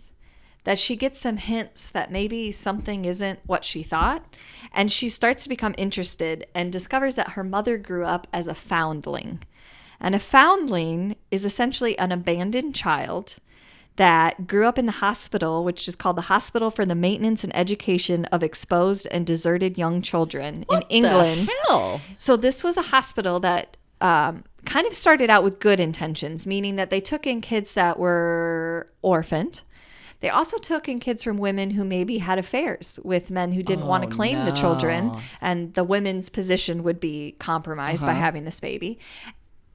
that she gets some hints that maybe something isn't what she thought. And she starts to become interested and discovers that her mother grew up as a foundling. And a foundling is essentially an abandoned child that grew up in the hospital, which is called the Hospital for the Maintenance and Education of Exposed and Deserted Young Children in England. What the hell? So this was a hospital that kind of started out with good intentions, meaning that they took in kids that were orphaned. They also took in kids from women who maybe had affairs with men who didn't want to claim the children, and the women's position would be compromised by having this baby.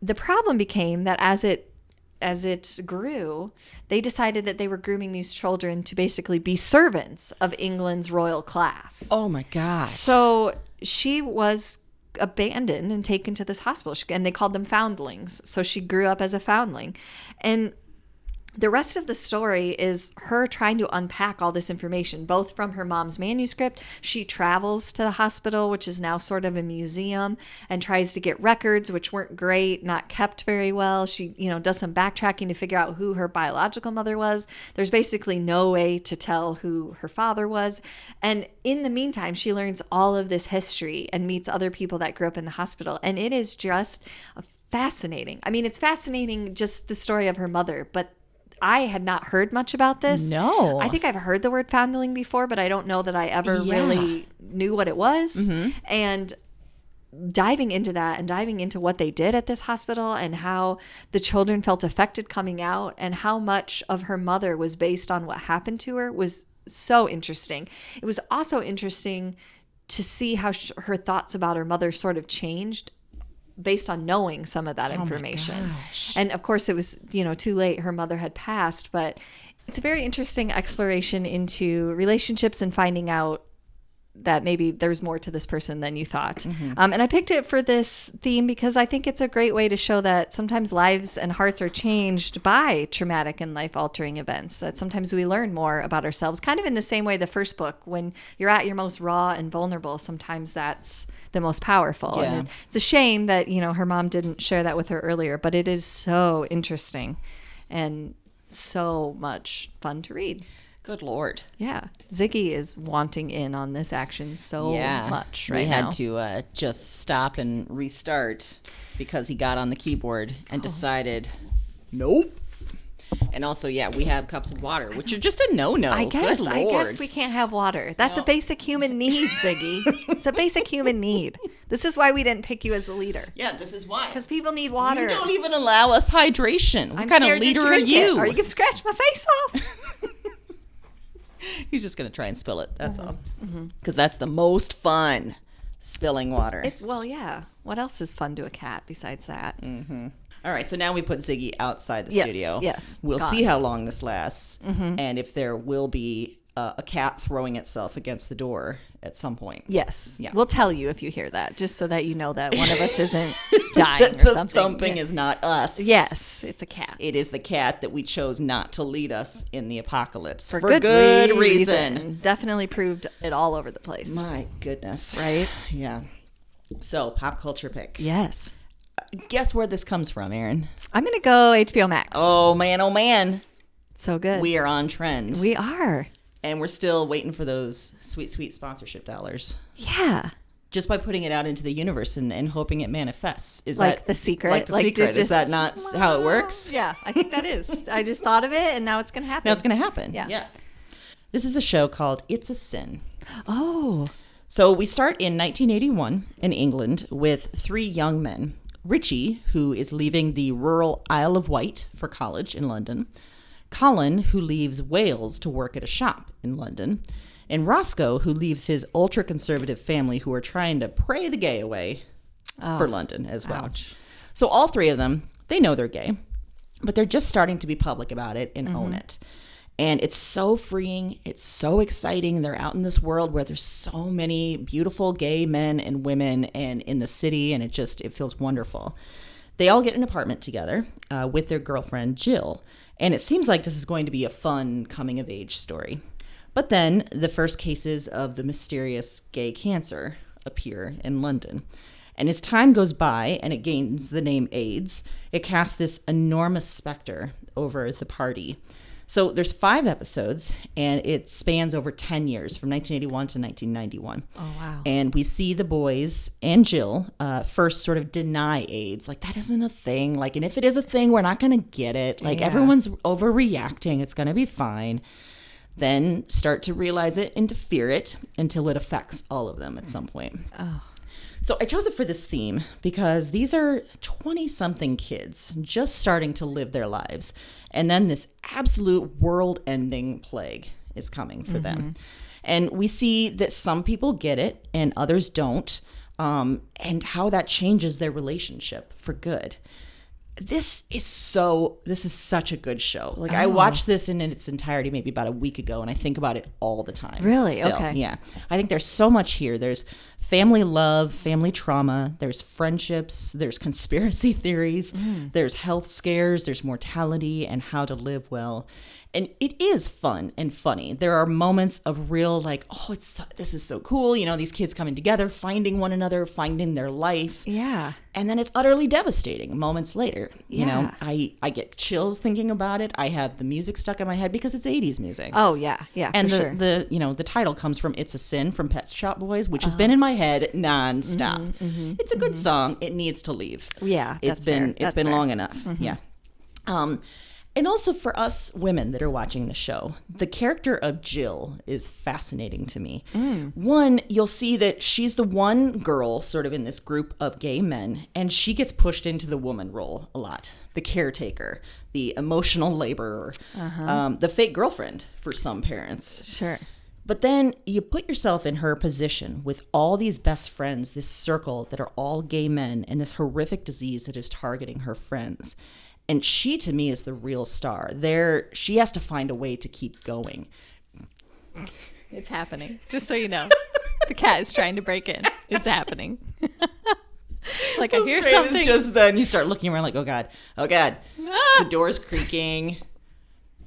The problem became that as it grew, they decided that they were grooming these children to basically be servants of England's royal class. Oh my gosh. So she was abandoned and taken to this hospital, and they called them foundlings. So she grew up as a foundling. And the rest of the story is her trying to unpack all this information, both from her mom's manuscript. She travels to the hospital, which is now sort of a museum, and tries to get records, which weren't great, not kept very well. She, does some backtracking to figure out who her biological mother was. There's basically no way to tell who her father was. And in the meantime, she learns all of this history and meets other people that grew up in the hospital. And it is just fascinating. I mean, it's fascinating just the story of her mother, but I had not heard much about this. No. I think I've heard the word foundling before, but I don't know that I ever really knew what it was. And diving into that and diving into what they did at this hospital and how the children felt affected coming out and how much of her mother was based on what happened to her was so interesting. It was also interesting to see how her thoughts about her mother sort of changed based on knowing some of that information. And of course it was, too late. Her mother had passed, but it's a very interesting exploration into relationships and finding out that maybe there's more to this person than you thought. And I picked it for this theme because I think it's a great way to show that sometimes lives and hearts are changed by traumatic and life-altering events, that sometimes we learn more about ourselves, kind of in the same way the first book, when you're at your most raw and vulnerable, sometimes that's the most powerful. Yeah. And it's a shame that, her mom didn't share that with her earlier, but it is so interesting and so much fun to read. Good Lord. Yeah. Ziggy is wanting in on this action so much right now. We had to just stop and restart because he got on the keyboard and decided, nope. And also, we have cups of water, which are just a no-no. I guess Good Lord. we can't have water. That's a basic human need, Ziggy. It's a basic human need. This is why we didn't pick you as the leader. Yeah, this is why. Because people need water. You don't even allow us hydration. What kind of leader are you? Or you can scratch my face off. He's just going to try and spill it. That's all. Because that's the most fun, spilling water. What else is fun to a cat besides that? All right, so now we put Ziggy outside the studio. Yes. We'll see how long this lasts and if there will be a cat throwing itself against the door at some point. Yes. Yeah. We'll tell you if you hear that, just so that you know that one of us isn't dying or the something. thumping is not us. Yes, it's a cat. It is the cat that we chose not to lead us in the apocalypse. For good reason. Definitely proved it all over the place. My goodness. Right? Yeah. So, pop culture pick. Yes. Guess where this comes from, Erin? I'm going to go HBO Max. Oh, man. So good. We are on trend. We are. And we're still waiting for those sweet, sweet sponsorship dollars. Yeah. Just by putting it out into the universe and hoping it manifests. Is like that the secret? Like the secret. Just, is that not how it works? Yeah, I think that is. I just thought of it, and now it's going to happen. Now it's going to happen. Yeah. This is a show called It's a Sin. Oh. So we start in 1981 in England with 3 young men. Richie, who is leaving the rural Isle of Wight for college in London. Colin, who leaves Wales to work at a shop in London. And Roscoe, who leaves his ultra-conservative family who are trying to pray the gay away for London as well. Ouch. So all 3 of them, they know they're gay, but they're just starting to be public about it and own it. And it's so freeing. It's so exciting. They're out in this world where there's so many beautiful gay men and women and in the city, and it feels wonderful. They all get an apartment together with their girlfriend, Jill. And it seems like this is going to be a fun coming-of-age story. But then the first cases of the mysterious gay cancer appear in London. And as time goes by and it gains the name AIDS, it casts this enormous specter over the party. So there's 5 episodes, and it spans over 10 years, from 1981 to 1991. Oh, wow. And we see the boys and Jill first sort of deny AIDS. Like, that isn't a thing. Like, and if it is a thing, we're not going to get it. Like, everyone's overreacting. It's going to be fine. Then start to realize it and to fear it until it affects all of them at some point. Oh. So I chose it for this theme because these are 20-something kids just starting to live their lives. And then this absolute world-ending plague is coming for them. And we see that some people get it and others don't, and how that changes their relationship for good. This is such a good show. Like, I watched this in its entirety maybe about a week ago, and I think about it all the time. Really? Still. Okay. Yeah. I think there's so much here. There's family love, family trauma, there's friendships, there's conspiracy theories, there's health scares, there's mortality and how to live well. And it is fun and funny. There are moments of real, like, this is so cool. You know, these kids coming together, finding one another, finding their life. Yeah. And then it's utterly devastating moments later. You know, Yeah. I get chills thinking about it. I have the music stuck in my head because it's 80s music. Oh, yeah. Yeah, And for sure. the title comes from It's a Sin from Pet Shop Boys, which has been in my head nonstop. It's a good song. It needs to leave. Yeah, It's been long enough. Yeah. And also for us women that are watching the show, the character of Jill is fascinating to me. One, you'll see that she's the one girl sort of in this group of gay men, and she gets pushed into the woman role a lot. The caretaker, the emotional laborer, the fake girlfriend for some parents. Sure. But then you put yourself in her position with all these best friends, this circle that are all gay men, and this horrific disease that is targeting her friends. And she, to me, is the real star. She has to find a way to keep going. It's happening. Just so you know. The cat is trying to break in. It's happening. Like, I hear something. It's just then you start looking around like, oh God. The door's creaking.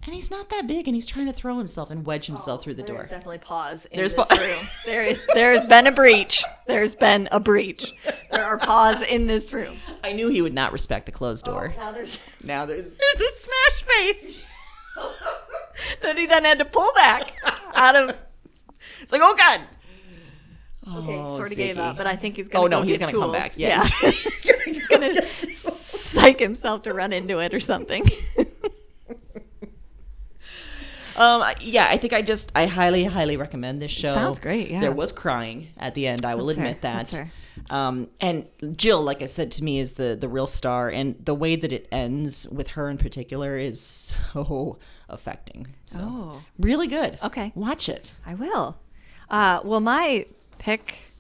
And he's not that big, and he's trying to throw himself and wedge himself through the door. There's definitely paws in this room. There's been a breach. There's been a breach. There are paws in this room. I knew he would not respect the closed door. Now there's a smash face that he then had to pull back out of. It's like, oh God. Okay, sort of Ziggy. gave up, but I think he's going to he's going to come back. Yes. Yeah. He's going to psych himself to run into it or something. I think I highly, highly recommend this show. Sounds great, yeah. There was crying at the end, I will admit that. That's her. And Jill, like I said, to me is the real star, and the way that it ends with her in particular is so affecting. So really good. Okay. Watch it. I will. Well, my pick,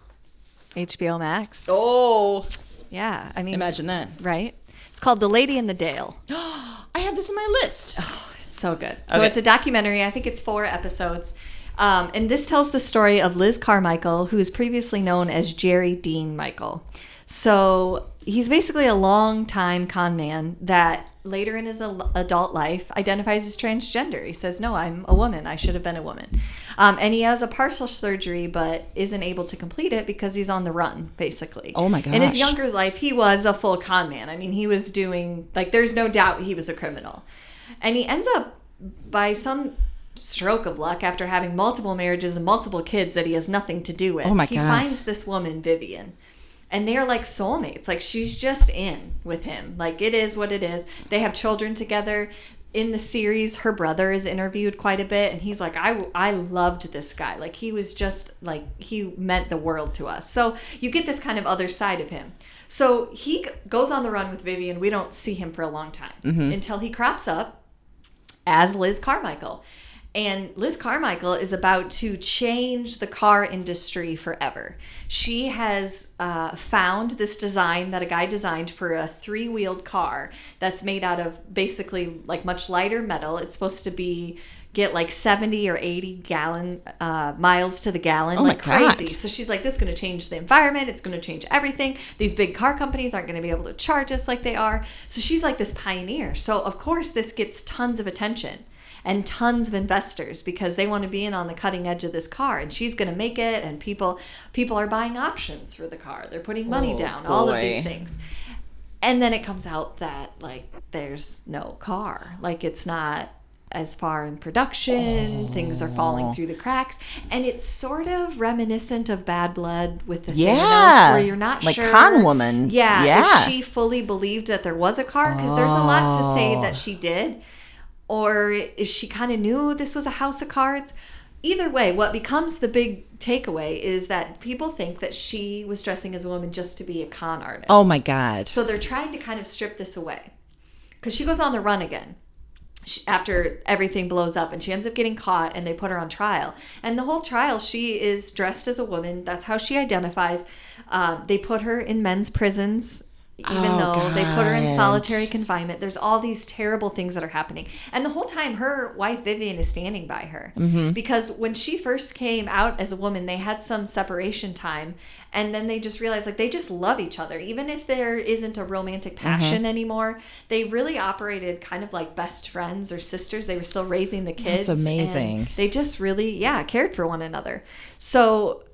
HBO Max. Oh. Yeah, I mean. Imagine that. Right? It's called The Lady in the Dale. I have this on my list. So good. So it's a documentary. I think it's 4 episodes. And this tells the story of Liz Carmichael, who is previously known as Jerry Dean Michael. So he's basically a long-time con man that later in his adult life identifies as transgender. He says, no, I'm a woman. I should have been a woman. And he has a partial surgery, but isn't able to complete it because he's on the run, basically. Oh, my gosh. In his younger life, he was a full con man. I mean, he was doing, there's no doubt he was a criminal. And he ends up, by some stroke of luck, after having multiple marriages and multiple kids that he has nothing to do with, oh my God. He finds this woman, Vivian. And they're like soulmates. Like, she's just in with him. Like, it is what it is. They have children together. In the series, her brother is interviewed quite a bit. And he's like, I loved this guy. Like, he was just, like, he meant the world to us. So you get this kind of other side of him. So he goes on the run with Vivian. We don't see him for a long time until he crops up as Liz Carmichael. And Liz Carmichael is about to change the car industry forever. She has found this design that a guy designed for a 3-wheeled car that's made out of basically like much lighter metal. It's supposed to get like 70 or 80 gallon miles to the gallon, like crazy. So she's like, this is going to change the environment. It's going to change everything. These big car companies aren't going to be able to charge us like they are. So she's like this pioneer. So of course this gets tons of attention and tons of investors because they want to be in on the cutting edge of this car, and she's going to make it. And people are buying options for the car. They're putting money down, all of these things. And then it comes out that like there's no car, like it's not as far in production, things are falling through the cracks, and it's sort of reminiscent of Bad Blood with the Thanos, where you're not like sure, like Con Woman, if she fully believed that there was a car, because there's a lot to say that she did, or if she kind of knew this was a house of cards. Either way, what becomes the big takeaway is that people think that she was dressing as a woman just to be a con artist. Oh my God. So they're trying to kind of strip this away, because she goes on the run again after everything blows up, and she ends up getting caught, and they put her on trial. And the whole trial, she is dressed as a woman. That's how she identifies. They put her in men's prisons, even though they put her in solitary confinement. There's all these terrible things that are happening. And the whole time, her wife, Vivian, is standing by her. Because when she first came out as a woman, they had some separation time. And then they just realized, like, they just love each other. Even if there isn't a romantic passion anymore, they really operated kind of like best friends or sisters. They were still raising the kids. That's amazing. They just really, cared for one another. So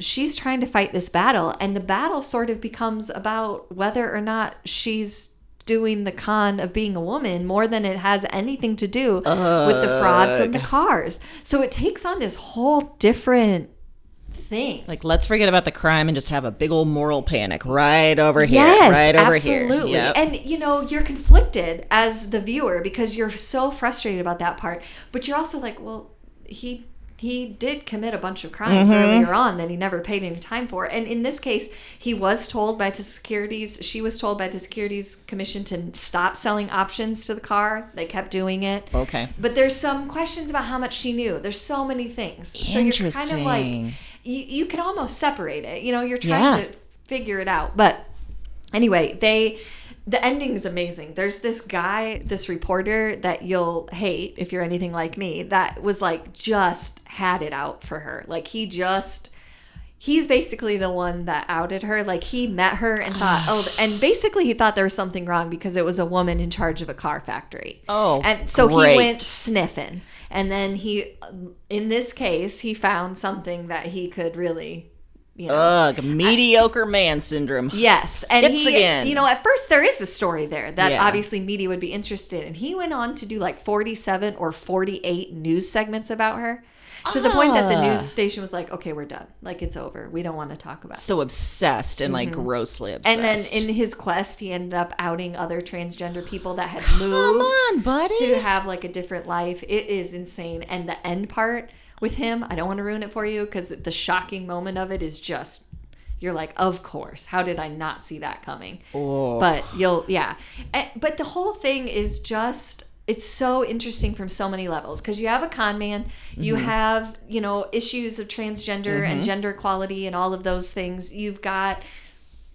she's trying to fight this battle, and the battle sort of becomes about whether or not she's doing the con of being a woman more than it has anything to do with the fraud from the cars. So it takes on this whole different thing. Like, let's forget about the crime and just have a big old moral panic right over here. Yes, right over absolutely. here. Yep. And, you're conflicted as the viewer because you're so frustrated about that part. But you're also like, well, he did commit a bunch of crimes earlier on that he never paid any time for. And in this case, she was told by the Securities Commission to stop selling options to the car. They kept doing it. Okay. But there's some questions about how much she knew. There's so many things. So you're kind of like, you can almost separate it. You're trying to figure it out. But anyway, The ending is amazing. There's this guy, this reporter that you'll hate if you're anything like me, that was like just had it out for her. Like he's basically the one that outed her. Like he met her and thought, and basically he thought there was something wrong because it was a woman in charge of a car factory. Oh, and so great. he went sniffing. And then in this case, he found something that he could really, mediocre man syndrome. Yes. And again. At first there is a story there that obviously media would be interested in. He went on to do like 47 or 48 news segments about her. To the point that the news station was like, okay, we're done. Like, it's over. We don't want to talk about it. So obsessed and like grossly obsessed. And then in his quest, he ended up outing other transgender people that had moved Come on, buddy. to have like a different life. It is insane. And the end part with him, I don't want to ruin it for you because the shocking moment of it is just, you're like, of course. How did I not see that coming? Oh. But but the whole thing is just... It's so interesting from so many levels because you have a con man, you have, issues of transgender and gender equality and all of those things. You've got,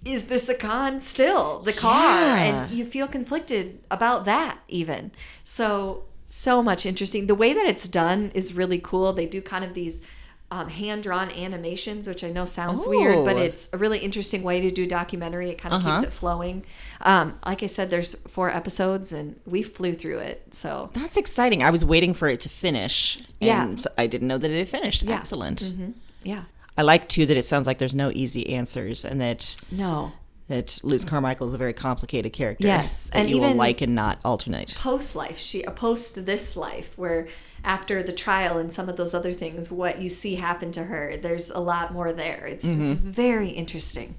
is this a con still? The car. And you feel conflicted about that even. So much interesting. The way that it's done is really cool. They do kind of these hand-drawn animations, which I know sounds weird, but it's a really interesting way to do documentary. It kind of keeps it flowing. Like I said, there's 4 episodes, and we flew through it. So that's exciting. I was waiting for it to finish, and I didn't know that it had finished. Yeah. Excellent. Mm-hmm. Yeah. I like, too, that it sounds like there's no easy answers, and that Liz Carmichael is a very complicated character. Yes. That and you will like and not alternate. Post-life, post this life, where after the trial and some of those other things, what you see happen to her, there's a lot more there. It's very interesting.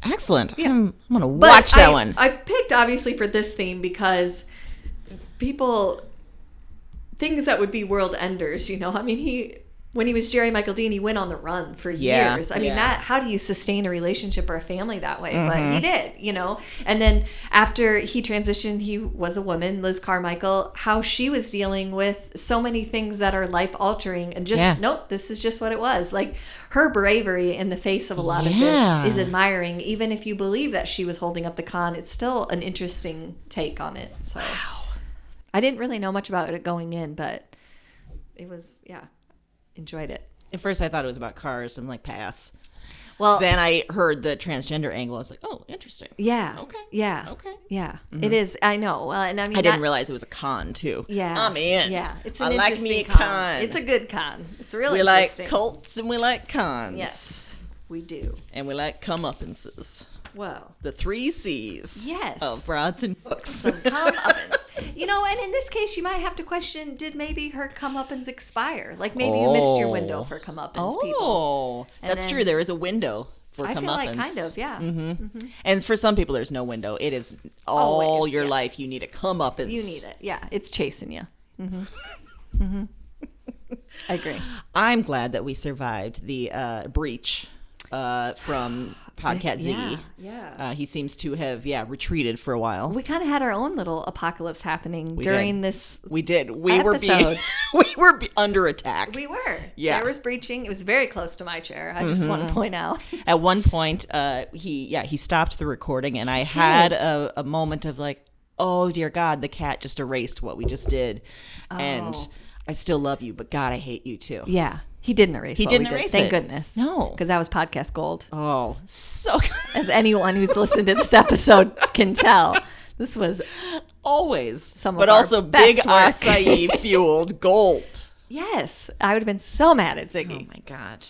Excellent. Yeah. I'm going to watch that one. I picked, obviously, for this theme because things that would be world enders, I mean, when he was Jerry Michael Dean, he went on the run for years. I mean, how do you sustain a relationship or a family that way? But he did, And then after he transitioned, he was a woman, Liz Carmichael, how she was dealing with so many things that are life-altering and just, nope, this is just what it was. Like, her bravery in the face of a lot of this is admiring. Even if you believe that she was holding up the con, it's still an interesting take on it. So I didn't really know much about it going in, but it was, enjoyed it. At first I thought it was about cars. I'm like, pass. Well, then I heard the transgender angle. I was like, oh, interesting. Yeah. Okay. Yeah. Okay. Yeah. It is. I know. Well, and I mean, I didn't realize it was a con too. Yeah. I'm in. Yeah. It's I an like me a con. It's a good con. It's really interesting. We like cults and we like cons. Yes, we do. And we like comeuppances. Well, the 3 C's. Yes. Of broads and books. Some comeuppance. And in this case, you might have to question: did maybe her comeuppance expire? Like maybe you missed your window for comeuppance people. Oh, that's true. There is a window for comeuppance. I feel like kind of, yeah. And for some people, there's no window. It is all your life. You need a comeuppance. You need it. Yeah, it's chasing you. I agree. I'm glad that we survived the breach from Podcat Ziggy. Yeah. He seems to have retreated for a while. We kind of had our own little apocalypse happening during this. We did. We episode. were under attack. We were. Yeah. There was breaching. It was very close to my chair. I just want to point out. At one point, he stopped the recording, and I had a moment of like, oh dear God, the cat just erased what we just did, and I still love you, but God, I hate you too. Yeah. He didn't erase it. Thank goodness. No. Because that was podcast gold. Oh, so as anyone who's listened to this episode can tell. This was always but also big acai fueled gold. Yes. I would have been so mad at Ziggy. Oh my God.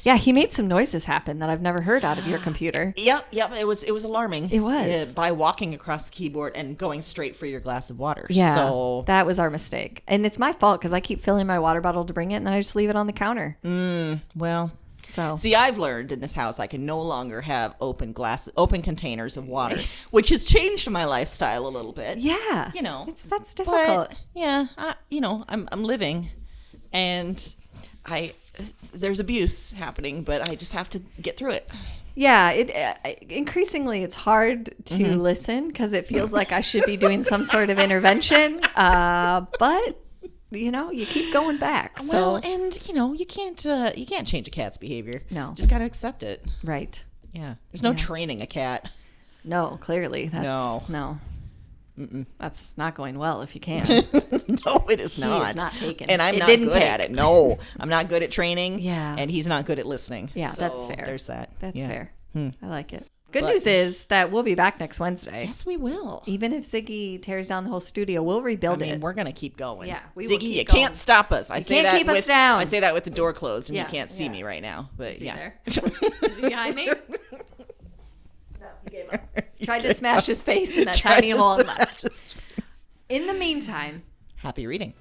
Yeah, he made some noises happen that I've never heard out of your computer. Yep. It was alarming. It was. By walking across the keyboard and going straight for your glass of water. Yeah, so that was our mistake. And it's my fault because I keep filling my water bottle to bring it and then I just leave it on the counter. Well, see, I've learned in this house I can no longer have open containers of water, which has changed my lifestyle a little bit. Yeah. That's difficult. But, I'm living and there's abuse happening, but I just have to get through it. Yeah, increasingly it's hard to listen because it feels like I should be doing some sort of intervention, but you keep going back. Well, and you can't change a cat's behavior. No, just gotta accept it. Right. Yeah, there's no training a cat. No, clearly. No. That's not going well if you can. No, it is not. He is not taken. And I'm It not didn't good take. at it. No, I'm not good at training. Yeah. And he's not good at listening. Yeah, So that's fair. There's that. That's Yeah. fair. I like it. Good news is that we'll be back next Wednesday. Yes, we will. Even if Ziggy tears down the whole studio, we'll rebuild it. We're going to keep going. Yeah, we will Ziggy, keep you going. can't stop us. I say can't that keep us with down. I say that with the door closed, and Yeah, you can't see yeah. me right now. But Is he yeah. there? Is he behind me? No, he gave up. Tried to smash his face in that Tried tiny to hole and smash left. his face. In the meantime, Happy reading.